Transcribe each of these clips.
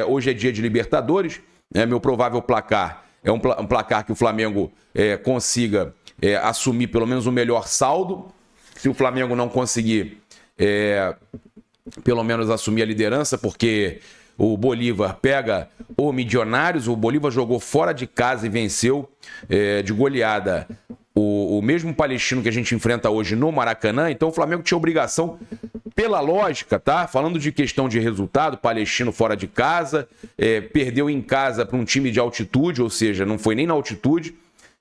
Hoje é dia de Libertadores, né? Meu provável placar é um placar que o Flamengo consiga assumir pelo menos o melhor saldo. Se o Flamengo não conseguir, pelo menos assumir a liderança, porque o Bolívar pega o Milionários. O Bolívar jogou fora de casa e venceu de goleada o mesmo Palestino que a gente enfrenta hoje no Maracanã. Então o Flamengo tinha obrigação, pela lógica, tá? Falando de questão de resultado, Palestino fora de casa, perdeu em casa para um time de altitude, ou seja, não foi nem na altitude,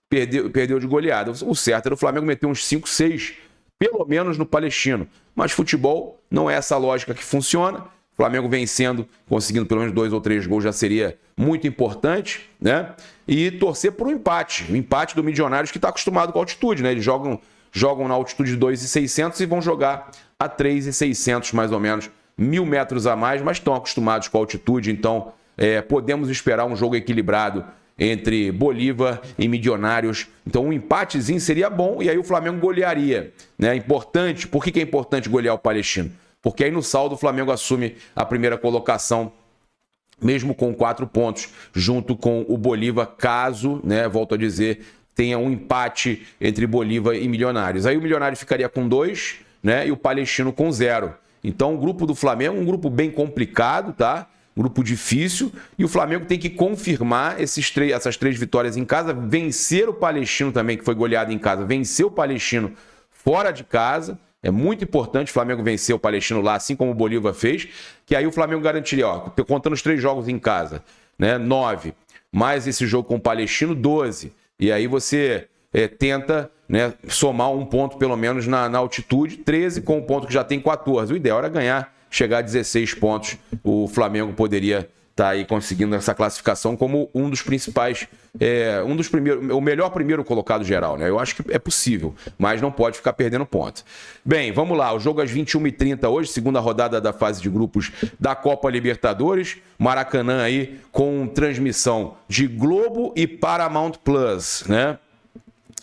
perdeu de goleada. O certo era o Flamengo meter uns 5, 6, pelo menos no Palestino. Mas futebol não é essa lógica que funciona. O Flamengo vencendo, conseguindo pelo menos 2 ou 3 gols já seria muito importante, né? E torcer por um empate. O empate do Milionários, que está acostumado com a altitude, né? Eles jogam na altitude de 2.600 e vão jogar a 3.600, mais ou menos, 1.000 metros a mais, mas estão acostumados com a altitude. Então, podemos esperar um jogo equilibrado entre Bolívar e Milionários. Então, um empatezinho seria bom e aí o Flamengo golearia, né? Importante. Por que é importante golear o Palestino? Porque aí no saldo o Flamengo assume a primeira colocação, mesmo com 4 pontos, junto com o Bolívar, caso, né, volto a dizer, tenha um empate entre Bolívar e Milionários. Aí o Milionário ficaria com 2, né, e o Palestino com 0. Então o grupo do Flamengo, um grupo bem complicado, tá? Um grupo difícil, e o Flamengo tem que confirmar essas 3 vitórias em casa, vencer o Palestino também, que foi goleado em casa, vencer o Palestino fora de casa. É muito importante o Flamengo vencer o Palestino lá, assim como o Bolívar fez, que aí o Flamengo garantiria, contando os 3 jogos em casa, né, 9, mais esse jogo com o Palestino, 12. E aí você tenta, né, somar um ponto pelo menos na altitude, 13 com um ponto que já tem 14. O ideal era ganhar, chegar a 16 pontos. O Flamengo poderia estar aí conseguindo essa classificação como um dos principais, o melhor primeiro colocado geral, né? Eu acho que é possível, mas não pode ficar perdendo ponto. Bem, vamos lá, o jogo às 21h30 hoje, segunda rodada da fase de grupos da Copa Libertadores, Maracanã aí com transmissão de Globo e Paramount Plus, né?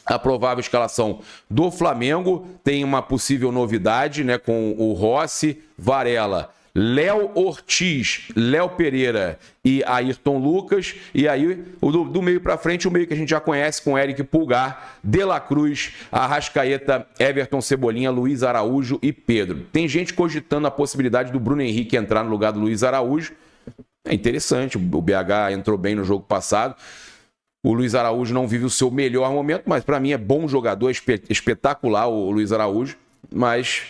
A provável escalação do Flamengo tem uma possível novidade, né, com o Rossi, Varela, Léo Ortiz, Léo Pereira e Ayrton Lucas. E aí, do meio para frente, o meio que a gente já conhece com Eric Pulgar, De La Cruz, Arrascaeta, Everton Cebolinha, Luiz Araújo e Pedro. Tem gente cogitando a possibilidade do Bruno Henrique entrar no lugar do Luiz Araújo. É interessante, o BH entrou bem no jogo passado. O Luiz Araújo não vive o seu melhor momento, mas para mim é bom jogador, espetacular o Luiz Araújo. Mas,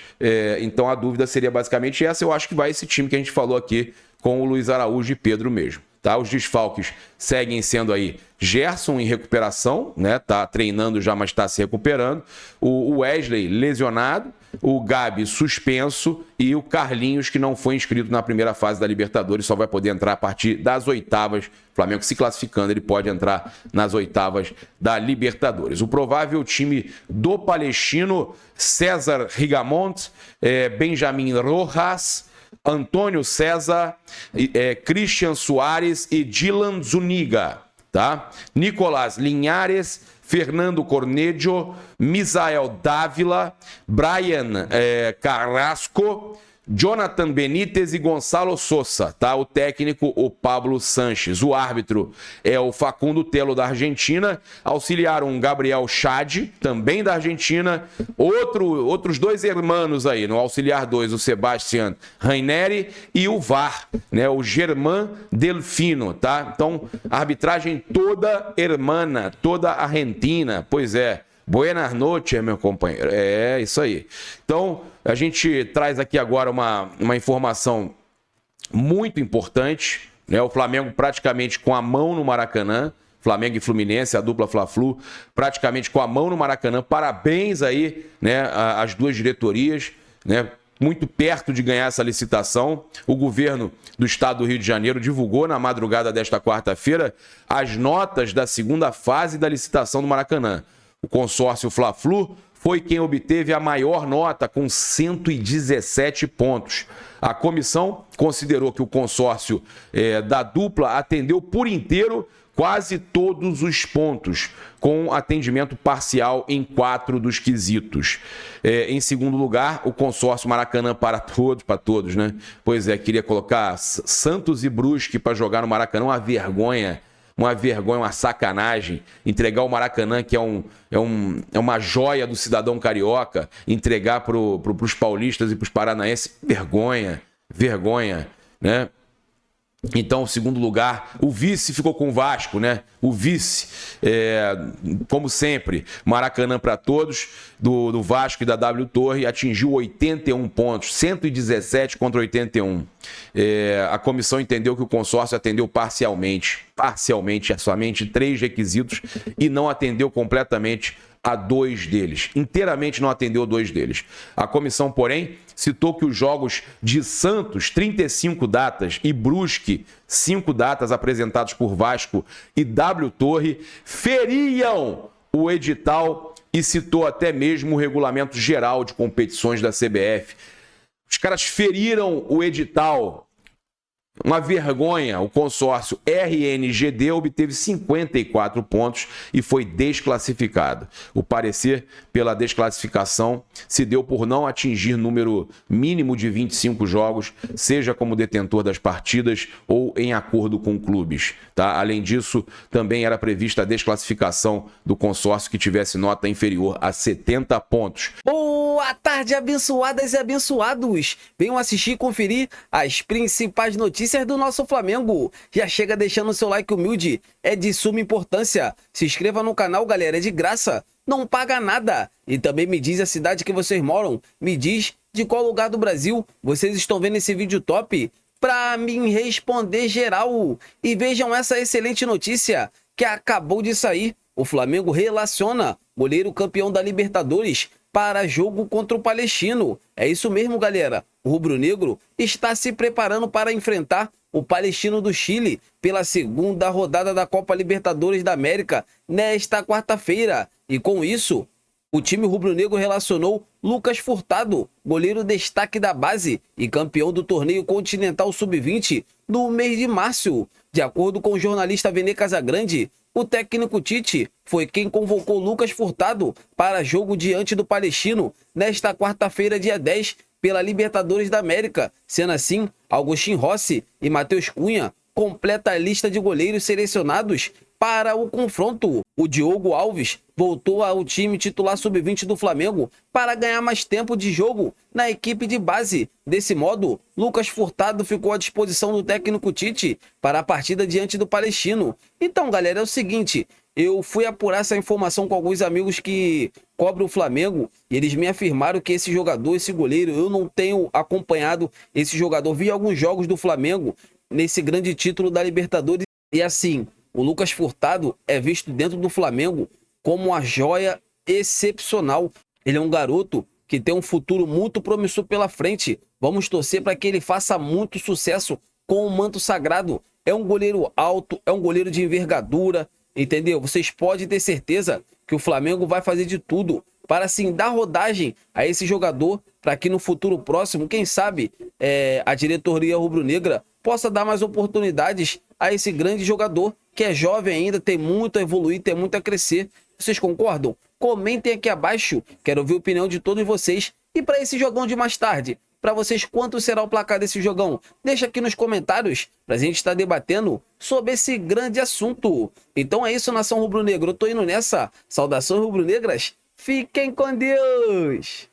então a dúvida seria basicamente essa. Eu acho que vai esse time que a gente falou aqui com o Luiz Araújo e Pedro mesmo. Tá? Os desfalques seguem sendo aí Gerson em recuperação, né? Tá treinando já, mas está se recuperando. O Wesley lesionado, o Gabi suspenso e o Carlinhos, que não foi inscrito na primeira fase da Libertadores, só vai poder entrar a partir das oitavas. O Flamengo se classificando, ele pode entrar nas oitavas da Libertadores. O provável time do Palestino: César Rigamont, Benjamin Rojas, Antônio César, Christian Soares e Dylan Zuniga, tá? Nicolás Linhares, Fernando Cornejo, Misael Dávila, Brian Carrasco, Jonathan Benítez e Gonçalo Sousa, tá? O técnico, o Pablo Sanches. O árbitro é o Facundo Telo, da Argentina. Auxiliaram Gabriel Chad, também da Argentina. Outros 2 hermanos aí, no auxiliar 2, o Sebastián Raineri e o VAR, né? O Germán Delfino, tá? Então, arbitragem toda hermana, toda argentina. Pois é. Buenas noches, meu companheiro. É isso aí. Então, a gente traz aqui agora uma informação muito importante, né? O Flamengo praticamente com a mão no Maracanã. Flamengo e Fluminense, a dupla Fla-Flu, praticamente com a mão no Maracanã. Parabéns aí, né, às 2 diretorias, né? Muito perto de ganhar essa licitação. O governo do estado do Rio de Janeiro divulgou na madrugada desta quarta-feira as notas da segunda fase da licitação do Maracanã. O consórcio Fla-Flu foi quem obteve a maior nota, com 117 pontos. A comissão considerou que o consórcio da dupla atendeu por inteiro quase todos os pontos, com atendimento parcial em 4 dos quesitos. Em segundo lugar, o consórcio Maracanã para todos, né? Pois é, queria colocar Santos e Brusque para jogar no Maracanã, uma vergonha, uma sacanagem. Entregar o Maracanã, que é uma joia do cidadão carioca, entregar para os paulistas e para os paranaenses, vergonha, né? Então, segundo lugar, o vice ficou com o Vasco, né? O vice, como sempre, Maracanã para todos, do Vasco e da W Torre, atingiu 81 pontos, 117 contra 81. A comissão entendeu que o consórcio atendeu parcialmente, somente 3 requisitos, e não atendeu completamente a 2 deles. Inteiramente não atendeu 2 deles. A comissão, porém, citou que os jogos de Santos, 35 datas, e Brusque, 5 datas apresentados por Vasco e W Torre, feriam o edital e citou até mesmo o regulamento geral de competições da CBF. Os caras feriram o edital. Uma vergonha. O consórcio RNGD obteve 54 pontos e foi desclassificado. O parecer pela desclassificação se deu por não atingir número mínimo de 25 jogos, seja como detentor das partidas ou em acordo com clubes. Tá? Além disso, também era prevista a desclassificação do consórcio que tivesse nota inferior a 70 pontos. Boa tarde, abençoadas e abençoados! Venham assistir e conferir as principais notícias do nosso Flamengo. Já chega deixando o seu like humilde, é de suma importância. Se inscreva no canal, galera, é de graça, não paga nada. E também me diz a cidade que vocês moram, me diz de qual lugar do Brasil vocês estão vendo esse vídeo top, pra mim responder geral. E vejam essa excelente notícia que acabou de sair. O Flamengo relaciona goleiro campeão da Libertadores para jogo contra o Palestino. É isso mesmo, galera. O rubro-negro está se preparando para enfrentar o Palestino do Chile pela segunda rodada da Copa Libertadores da América nesta quarta-feira. E com isso, o time rubro-negro relacionou Lucas Furtado, goleiro destaque da base e campeão do torneio continental sub-20 no mês de março. De acordo com o jornalista Vene Casagrande, o técnico Tite foi quem convocou Lucas Furtado para jogo diante do Palestino nesta quarta-feira, dia 10, pela Libertadores da América. Sendo assim, Agustin Rossi e Matheus Cunha completa a lista de goleiros selecionados para o confronto. O Diogo Alves voltou ao time titular sub-20 do Flamengo para ganhar mais tempo de jogo na equipe de base. Desse modo, Lucas Furtado ficou à disposição do técnico Tite para a partida diante do Palestino. Então, galera, é o seguinte, eu fui apurar essa informação com alguns amigos que cobrem o Flamengo e eles me afirmaram que esse jogador, esse goleiro, eu não tenho acompanhado esse jogador. Vi alguns jogos do Flamengo nesse grande título da Libertadores e assim, o Lucas Furtado é visto dentro do Flamengo como uma joia excepcional. Ele é um garoto que tem um futuro muito promissor pela frente. Vamos torcer para que ele faça muito sucesso com o manto sagrado. É um goleiro alto, é um goleiro de envergadura, entendeu? Vocês podem ter certeza que o Flamengo vai fazer de tudo para, assim, dar rodagem a esse jogador, para que no futuro próximo, quem sabe, a diretoria rubro-negra possa dar mais oportunidades a esse grande jogador, que é jovem ainda, tem muito a evoluir, tem muito a crescer. Vocês concordam? Comentem aqui abaixo, quero ouvir a opinião de todos vocês. E para esse jogão de mais tarde, para vocês, quanto será o placar desse jogão? Deixa aqui nos comentários para a gente estar debatendo sobre esse grande assunto. Então é isso, nação rubro-negra, eu tô indo nessa. Saudações rubro-negras, fiquem com Deus!